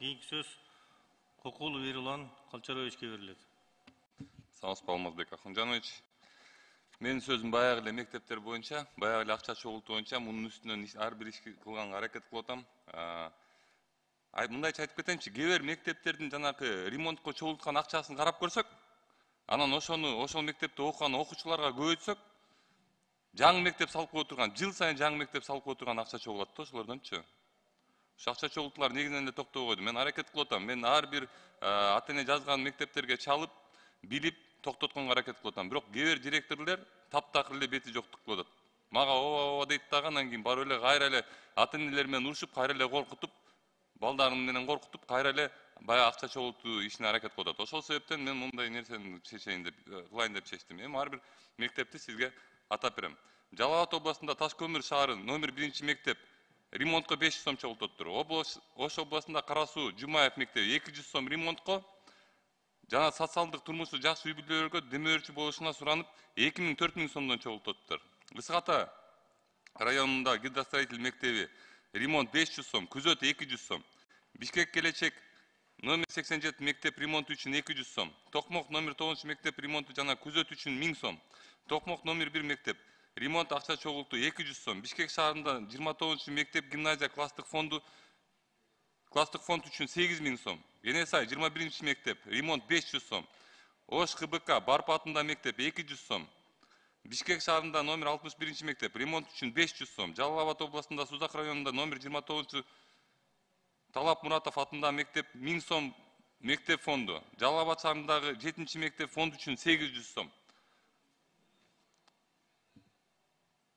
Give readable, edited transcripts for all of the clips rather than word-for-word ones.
Keyinki söz Kokulu Virulan Kalçaroviç'e veriledi. Sağ Алмазбек Ахунжанович. Менин сөзүм баягы эле мектептер боюнча, баягы эле акча чогултуу боюнча мунун үстүнөн ар бир иш кылганга аракет кылып атам. Мындайча айтып кетейинчи, кээ бир мектептердин жанагы ремонтко чогулткан акчасын карап көрсөк, анан ошол мектепте окуган окуучуларга көбөйтсөк, жаңы мектеп салып коюп турган, жыл сайын жаңы мектеп салып коюп турган акча чогулат да ошолордончу. Ошо акча чогултуулар негизинен эле токтоо койду. Мен аракет кылып атам. Мен ар бир ата эне жазган мектептерге чалып, билип токтотконго аракет кылып атам. Бирок кээ бир директорлор таптакыр эле бети жоктук кылып атат. Мага ооба дейт дагы, анан кийин барып эле кайра эле ата энелер менен урушуп, кайра эле коркутуп, балдарын менен коркутуп, кайра эле баягы акча чогултуу ишине аракет кылып атат. Ошол себептен мен мындай нерсени чечейин деп, кылайын деп чечтим. Эми ар бир мектепти сизге атап берем. Жалал Абад областында Ташкөмүр шаары номер 1 мектеп ремонтко 500 сом чогултуптур. Ош областында Кара Суу Жумаев мектеби 200 сом ремонтко, жана социалдык турмушу жакшы үй бүлөлөргө демөөрчү болушуна суранып 2000-4000 сомдон чогултуптур. Ысык Ата районунда гидростроитель мектеби ремонт 500 сом, күзөт 200 сом. Бишкек Келечек номер 87 мектеп ремонт үчүн 200 сом. Токмок номер 9 мектеп ремонту жана күзөт үчүн 1000 сом. Токмок номер 1 мектеп ремонт акча чогултуу 200 сом. Бишкек шаарында 29 мектеп гимназия класстык фонд үчүн 8000 сом. Енесай 21 мектеп ремонт 500 сом. Ош КБК Барпа атында мектеп 200 сом. Бишкек шаарында номер 61 мектеп ремонт үчүн 500 сом. Жалал Абад областында Сузак районунда номер 29 Талап Муратов атында мектеп 1000 сом мектеп фонду. Жалал Абад шаарындагы 7 мектеп фонд үчүн 800 сом.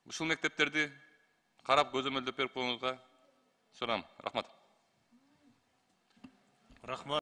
Ушул мектептерди карап көзөмөлдөп берип коюңузга сурам. Рахмат.